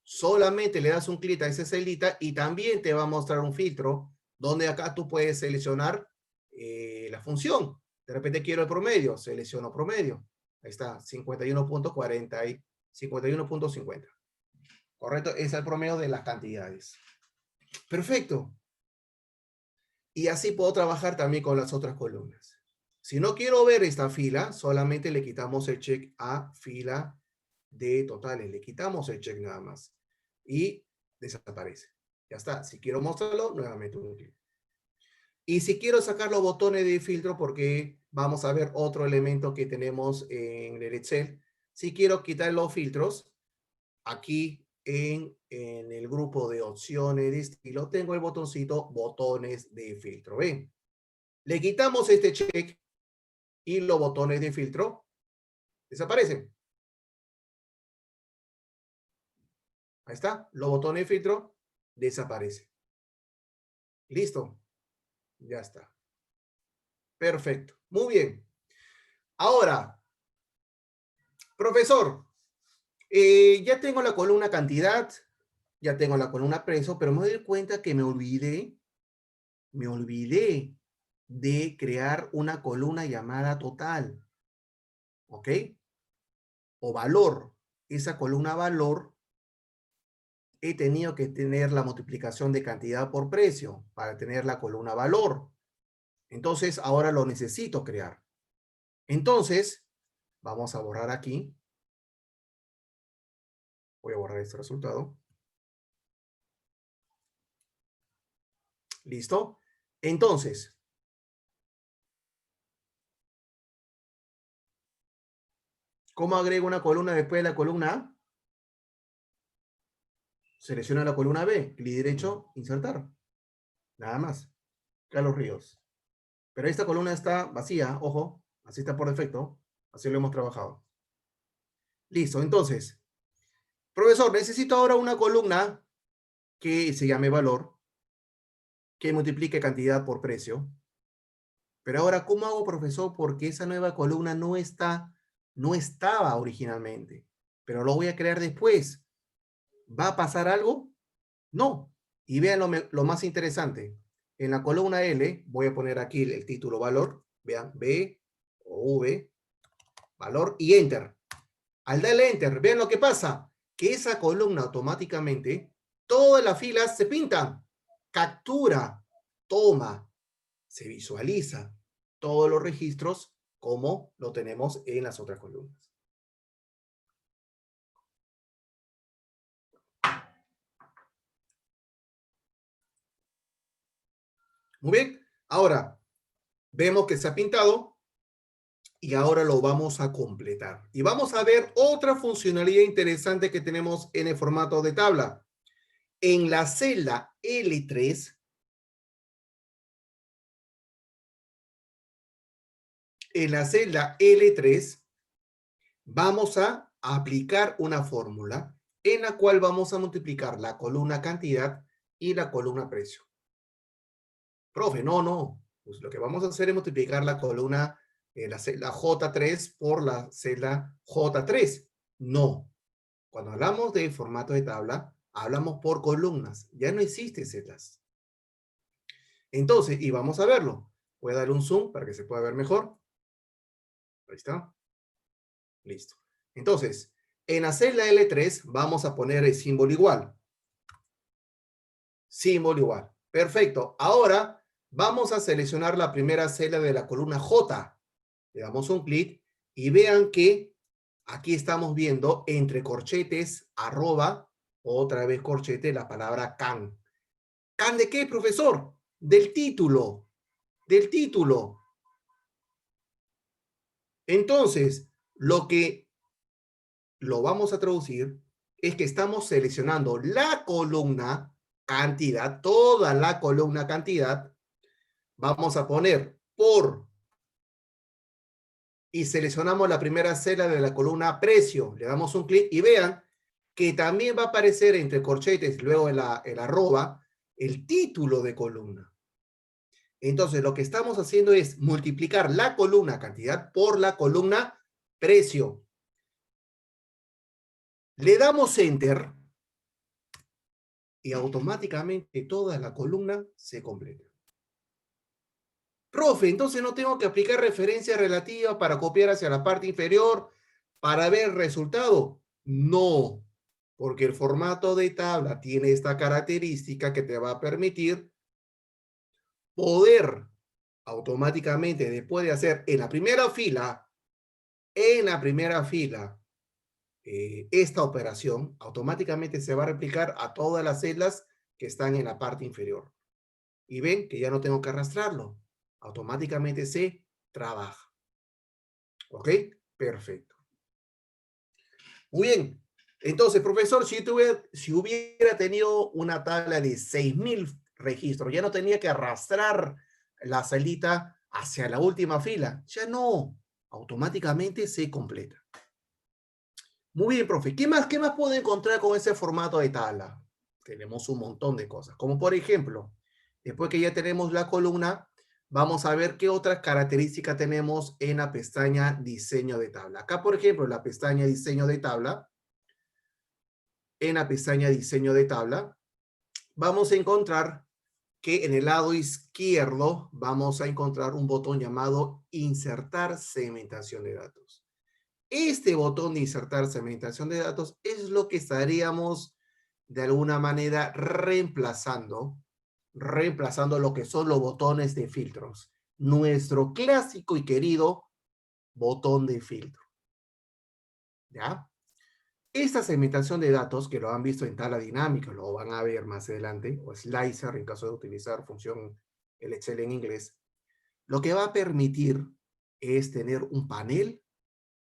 Solamente le das un clic a esa celita y también te va a mostrar un filtro donde acá tú puedes seleccionar la función. De repente quiero el promedio, selecciono promedio. Ahí está, 51.40 y 51.50. Correcto, es el promedio de las cantidades. Perfecto. Y así puedo trabajar también con las otras columnas. Si no quiero ver esta fila, solamente le quitamos el check a fila de totales. Le quitamos el check nada más. Y desaparece. Ya está. Si quiero mostrarlo, nuevamente un clic. Y si quiero sacar los botones de filtro, porque vamos a ver otro elemento que tenemos en el Excel. Si quiero quitar los filtros, aquí en el grupo de opciones de estilo, tengo el botoncito botones de filtro. ¿Ven? Le quitamos este check y los botones de filtro desaparecen. Ahí está. Los botones de filtro desaparecen. Listo. Ya está. Perfecto. Muy bien. Ahora, profesor, ya tengo la columna cantidad, ya tengo la columna precio, pero me doy cuenta que me olvidé de crear una columna llamada total. ¿Ok? O valor. Esa columna valor he tenido que tener la multiplicación de cantidad por precio para tener la columna valor. Entonces, ahora lo necesito crear. Entonces, vamos a borrar aquí. Voy a borrar este resultado. ¿Listo? Entonces, ¿cómo agrego una columna después de la columna A? Selecciona la columna B, clic derecho, insertar. Nada más. Carlos Ríos. Pero esta columna está vacía, ojo, así está por defecto. Así lo hemos trabajado. Listo, entonces, profesor, necesito ahora una columna que se llame valor, que multiplique cantidad por precio. Pero ahora, ¿cómo hago, profesor? Porque esa nueva columna no estaba originalmente, pero lo voy a crear después. ¿Va a pasar algo? No. Y vean lo más interesante. En la columna L, voy a poner aquí el título valor. Vean, B o V, valor y Enter. Al darle Enter, vean lo que pasa. Que esa columna automáticamente, todas las filas se pintan. Captura, toma, se visualiza todos los registros como lo tenemos en las otras columnas. Muy bien. Ahora, vemos que se ha pintado y ahora lo vamos a completar. Y vamos a ver otra funcionalidad interesante que tenemos en el formato de tabla. En la celda L3, vamos a aplicar una fórmula en la cual vamos a multiplicar la columna cantidad y la columna precio. Profe, no. Pues lo que vamos a hacer es multiplicar la columna, la celda J3 por la celda J3. No. Cuando hablamos de formato de tabla, hablamos por columnas. Ya no existen celdas. Entonces, y vamos a verlo. Voy a darle un zoom para que se pueda ver mejor. Ahí está. Listo. Entonces, en la celda L3 vamos a poner el símbolo igual. Símbolo igual. Perfecto. Ahora vamos a seleccionar la primera celda de la columna J. Le damos un clic y vean que aquí estamos viendo entre corchetes, arroba, otra vez corchete, la palabra can. ¿Can de qué, profesor? Del título. Del título. Entonces, lo que lo vamos a traducir es que estamos seleccionando la columna cantidad, toda la columna cantidad. Vamos a poner por y seleccionamos la primera celda de la columna precio. Le damos un clic y vean que también va a aparecer entre corchetes, luego el arroba, el título de columna. Entonces, lo que estamos haciendo es multiplicar la columna cantidad por la columna precio. Le damos Enter y automáticamente toda la columna se completa. Profe, entonces no tengo que aplicar referencia relativa para copiar hacia la parte inferior para ver el resultado. No, porque el formato de tabla tiene esta característica que te va a permitir poder automáticamente, después de hacer en la primera fila, esta operación, automáticamente se va a replicar a todas las celdas que están en la parte inferior. Y ven que ya no tengo que arrastrarlo. Automáticamente se trabaja. ¿Ok? Perfecto. Muy bien. Entonces, profesor, si hubiera tenido una tabla de 6.000 registros, ya no tenía que arrastrar la celita hacia la última fila. Ya no. Automáticamente se completa. Muy bien, profe. Qué más puedo encontrar con ese formato de tabla? Tenemos un montón de cosas. Como por ejemplo, después que ya tenemos la columna, vamos a ver qué otras características tenemos en la pestaña Diseño de tabla. Acá, por ejemplo, en la pestaña Diseño de tabla, vamos a encontrar que en el lado izquierdo vamos a encontrar un botón llamado Insertar segmentación de datos. Este botón de insertar segmentación de datos es lo que estaríamos de alguna manera reemplazando lo que son los botones de filtros. Nuestro clásico y querido botón de filtro. ¿Ya? Esta segmentación de datos, que lo han visto en tabla dinámica, lo van a ver más adelante, o slicer en caso de utilizar función el Excel en inglés, lo que va a permitir es tener un panel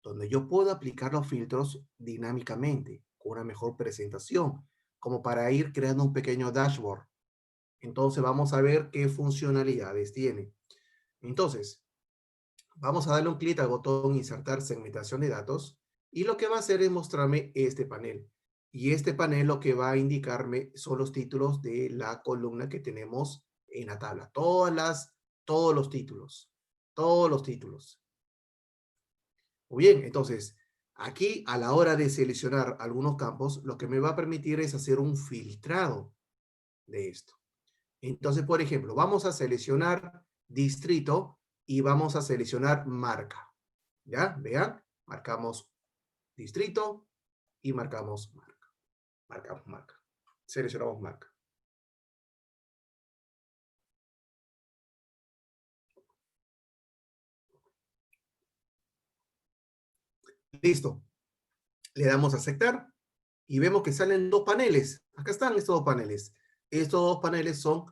donde yo puedo aplicar los filtros dinámicamente, con una mejor presentación, como para ir creando un pequeño dashboard. Entonces vamos a ver qué funcionalidades tiene. Entonces, vamos a darle un clic al botón Insertar segmentación de datos y lo que va a hacer es mostrarme este panel. Y este panel lo que va a indicarme son los títulos de la columna que tenemos en la tabla. Todos los títulos. Todos los títulos. Muy bien, entonces, aquí a la hora de seleccionar algunos campos, lo que me va a permitir es hacer un filtrado de esto. Entonces, por ejemplo, vamos a seleccionar distrito y vamos a seleccionar marca. ¿Ya? Vean, marcamos distrito y marcamos marca. Marcamos marca. Seleccionamos marca. Listo. Le damos a aceptar y vemos que salen dos paneles. Acá están estos dos paneles. Estos dos paneles son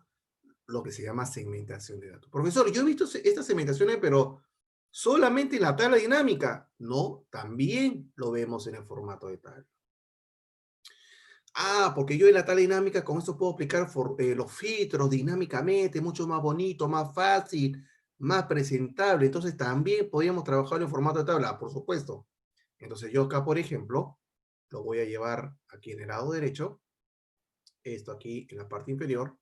lo que se llama segmentación de datos. Profesor, yo he visto estas segmentaciones, pero solamente en la tabla dinámica. No, también lo vemos en el formato de tabla. Ah, porque yo en la tabla dinámica con esto puedo aplicar los filtros dinámicamente, mucho más bonito, más fácil, más presentable. Entonces también podríamos trabajar en formato de tabla, por supuesto. Entonces yo acá, por ejemplo, lo voy a llevar aquí en el lado derecho, esto aquí en la parte inferior.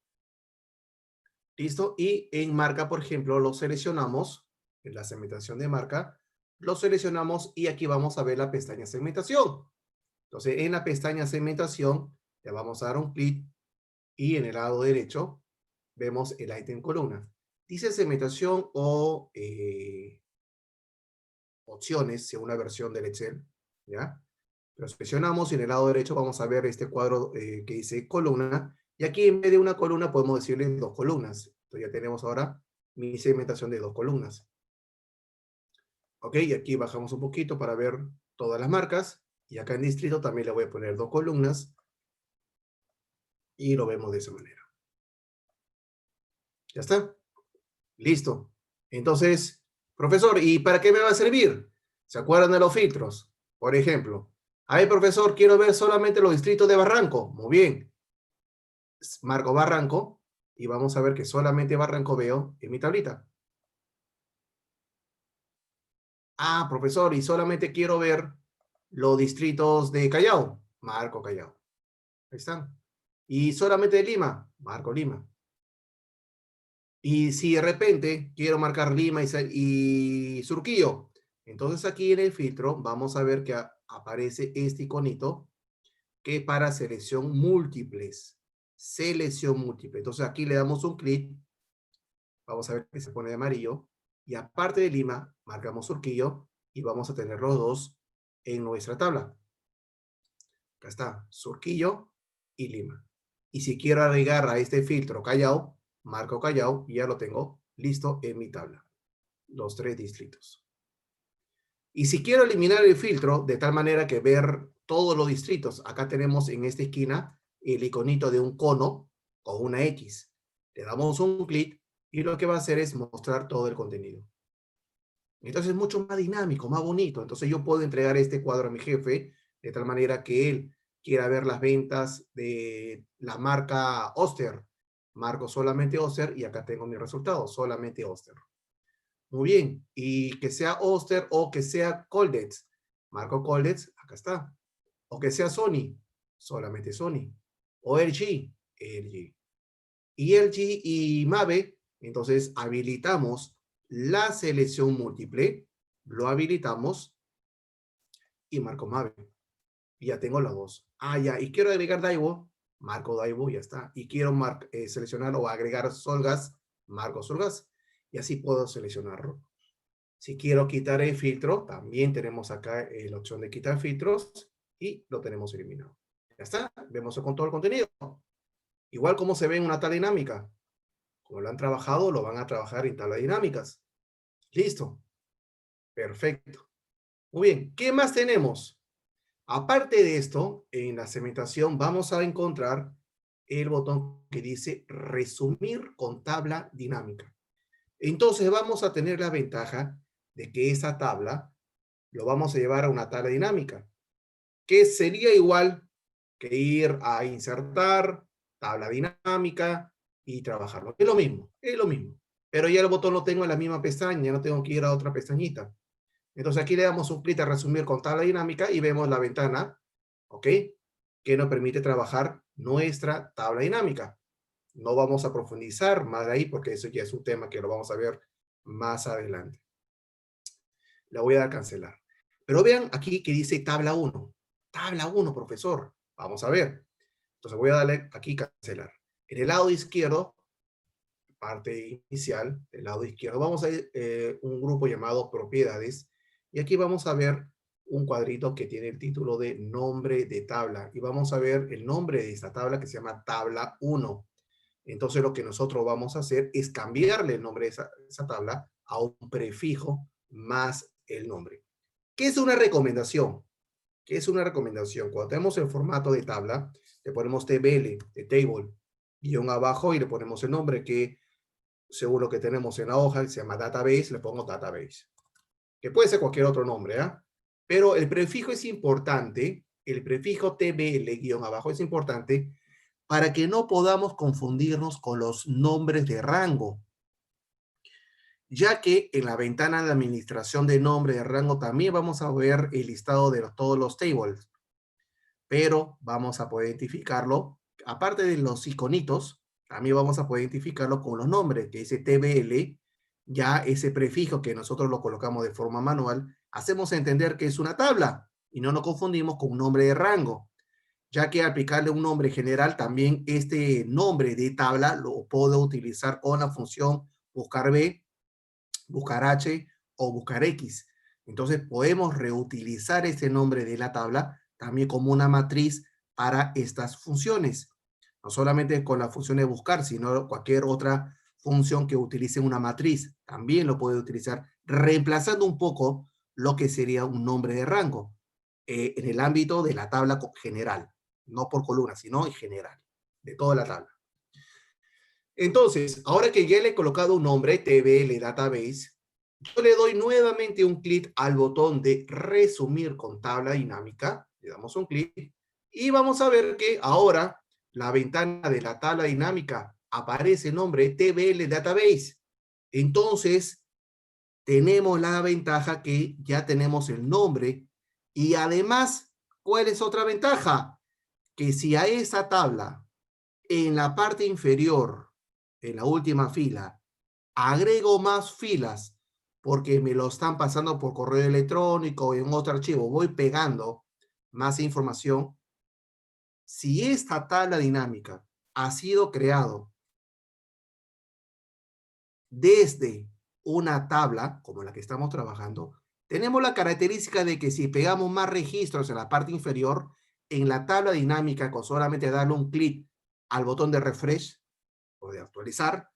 ¿Listo? Y en marca, por ejemplo, lo seleccionamos, en la segmentación de marca, lo seleccionamos y aquí vamos a ver la pestaña segmentación. Entonces, en la pestaña segmentación, le vamos a dar un clic y en el lado derecho vemos el ítem columna. Dice segmentación o opciones, según una versión del Excel, ¿ya? Lo seleccionamos y en el lado derecho vamos a ver este cuadro que dice columna. Y aquí en vez de una columna podemos decirle dos columnas. Entonces ya tenemos ahora mi segmentación de dos columnas. Ok, y aquí bajamos un poquito para ver todas las marcas. Y acá en distrito también le voy a poner dos columnas. Y lo vemos de esa manera. ¿Ya está? Listo. Entonces, profesor, ¿y para qué me va a servir? ¿Se acuerdan de los filtros? Por ejemplo, ay, profesor, quiero ver solamente los distritos de Barranco. Muy bien. Marco Barranco y vamos a ver que solamente Barranco veo en mi tablita. Ah, profesor, y solamente quiero ver los distritos de Callao. Marco Callao. Ahí están. Y solamente de Lima. Marco Lima. Y si de repente quiero marcar Lima y Surquillo, entonces aquí en el filtro vamos a ver que aparece este iconito que es para selección múltiples. Selección múltiple. Entonces aquí le damos un clic. Vamos a ver que se pone de amarillo. Y aparte de Lima, marcamos Surquillo y vamos a tener los dos en nuestra tabla. Acá está, Surquillo y Lima. Y si quiero agregar a este filtro Callao, marco Callao y ya lo tengo listo en mi tabla. Los 3 distritos. Y si quiero eliminar el filtro de tal manera que ver todos los distritos, acá tenemos en esta esquina el iconito de un cono con una X. Le damos un clic y lo que va a hacer es mostrar todo el contenido. Entonces es mucho más dinámico, más bonito. Entonces yo puedo entregar este cuadro a mi jefe de tal manera que él quiera ver las ventas de la marca Oster. Marco solamente Oster y acá tengo mi resultado, solamente Oster. Muy bien. Y que sea Oster o que sea Coldets. Marco Coldets, acá está. O que sea Sony, solamente Sony. O LG, LG. Y LG y Mave, entonces habilitamos la selección múltiple, lo habilitamos y marco Mave. Y ya tengo la voz. Ah, ya. Y quiero agregar Daiwo, marco Daiwo, ya está. Y quiero seleccionar o agregar Solgas, marco Solgas. Y así puedo seleccionarlo. Si quiero quitar el filtro, también tenemos acá la opción de quitar filtros y lo tenemos eliminado. Ya está, vemos con todo el contenido. Igual como se ve en una tabla dinámica. Como lo han trabajado, lo van a trabajar en tablas dinámicas. Listo. Perfecto. Muy bien, ¿qué más tenemos? Aparte de esto, en la segmentación vamos a encontrar el botón que dice resumir con tabla dinámica. Entonces vamos a tener la ventaja de que esa tabla lo vamos a llevar a una tabla dinámica, que sería igual que ir a insertar, tabla dinámica y trabajarlo. Es lo mismo, es lo mismo. Pero ya el botón lo tengo en la misma pestaña, no tengo que ir a otra pestañita. Entonces aquí le damos un clic a resumir con tabla dinámica y vemos la ventana, ¿ok? Que nos permite trabajar nuestra tabla dinámica. No vamos a profundizar más de ahí porque eso ya es un tema que lo vamos a ver más adelante. La voy a dar a cancelar. Pero vean aquí que dice tabla 1. Tabla 1, profesor. Vamos a ver. Entonces voy a darle aquí cancelar. En el lado izquierdo, parte inicial, del lado izquierdo, vamos a ir un grupo llamado propiedades. Y aquí vamos a ver un cuadrito que tiene el título de nombre de tabla. Y vamos a ver el nombre de esta tabla que se llama tabla 1. Entonces lo que nosotros vamos a hacer es cambiarle el nombre de esa tabla a un prefijo más el nombre. ¿Qué es una recomendación? ¿Qué es una recomendación? Cuando tenemos el formato de tabla, le ponemos TBL, de table, guión abajo y le ponemos el nombre que, según lo que tenemos en la hoja, se llama database, le pongo database. Que puede ser cualquier otro nombre, ¿ah? Pero el prefijo es importante, el prefijo TBL, guión abajo, es importante para que no podamos confundirnos con los nombres de rango, ya que en la ventana de administración de nombre de rango también vamos a ver el listado de todos los tables, pero vamos a poder identificarlo, aparte de los iconitos, también vamos a poder identificarlo con los nombres, que dice TBL, ya ese prefijo que nosotros lo colocamos de forma manual, hacemos entender que es una tabla y no nos confundimos con un nombre de rango, ya que aplicarle un nombre general, también este nombre de tabla lo puedo utilizar con la función buscar B, buscar H o buscar X. Entonces podemos reutilizar ese nombre de la tabla también como una matriz para estas funciones. No solamente con la función de buscar, sino cualquier otra función que utilice una matriz. También lo puede utilizar reemplazando un poco lo que sería un nombre de rango en el ámbito de la tabla general. No por columna, sino en general, de toda la tabla. Entonces, ahora que ya le he colocado un nombre, TBL Database, yo le doy nuevamente un clic al botón de resumir con tabla dinámica, le damos un clic y vamos a ver que ahora la ventana de la tabla dinámica aparece el nombre TBL Database. Entonces, tenemos la ventaja que ya tenemos el nombre y además, ¿cuál es otra ventaja? Que si a esa tabla en la parte inferior, en la última fila, agrego más filas porque me lo están pasando por correo electrónico o en otro archivo, voy pegando más información. Si esta tabla dinámica ha sido creado desde una tabla como la que estamos trabajando, tenemos la característica de que si pegamos más registros en la parte inferior, en la tabla dinámica, con solamente darle un clic al botón de refresh o de actualizar,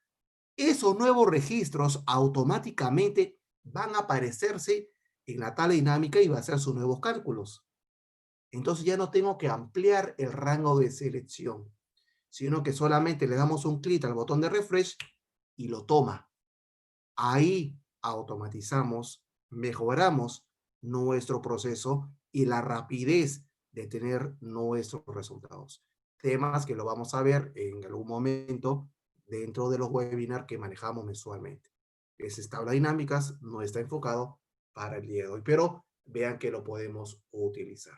esos nuevos registros automáticamente van a aparecerse en la tabla dinámica y va a hacer sus nuevos cálculos. Entonces ya no tengo que ampliar el rango de selección, sino que solamente le damos un clic al botón de refresh y lo toma. Ahí automatizamos, mejoramos nuestro proceso y la rapidez de tener nuestros resultados. Temas que lo vamos a ver en algún momento dentro de los webinars que manejamos mensualmente. Esa tabla dinámicas no está enfocado para el día de hoy, pero vean que lo podemos utilizar.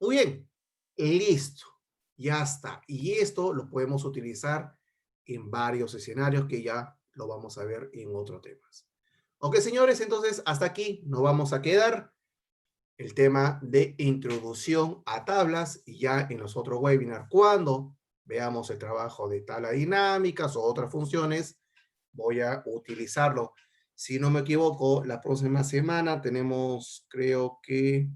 Muy bien, listo, ya está. Y esto lo podemos utilizar en varios escenarios que ya lo vamos a ver en otros temas. Ok, señores, entonces hasta aquí nos vamos a quedar el tema de introducción a tablas y ya en los otros webinars, cuando veamos el trabajo de tablas dinámicas o otras funciones, voy a utilizarlo. Si no me equivoco, la próxima semana tenemos, creo que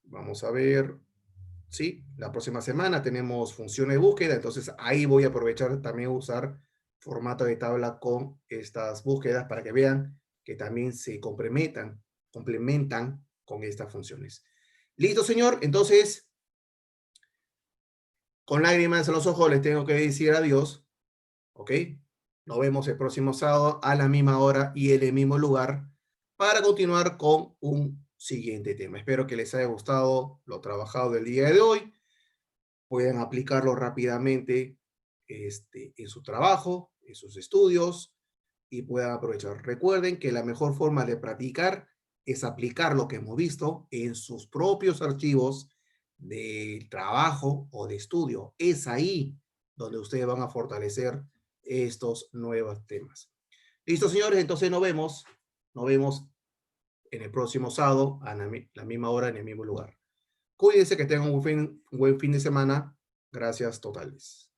vamos a ver, sí, la próxima semana tenemos funciones de búsqueda, entonces ahí voy a aprovechar también usar formato de tabla con estas búsquedas para que vean que también se complementan con estas funciones. Listo, señor, entonces con lágrimas en los ojos les tengo que decir adiós, ¿ok? Nos vemos el próximo sábado a la misma hora y en el mismo lugar para continuar con un siguiente tema. Espero que les haya gustado lo trabajado del día de hoy, puedan aplicarlo rápidamente en su trabajo, en sus estudios y puedan aprovechar. Recuerden que la mejor forma de practicar es aplicar lo que hemos visto en sus propios archivos de trabajo o de estudio. Es ahí donde ustedes van a fortalecer estos nuevos temas. Listo, señores, entonces nos vemos en el próximo sábado a la misma hora en el mismo lugar. Cuídense, que tengan un buen fin de semana. Gracias totales.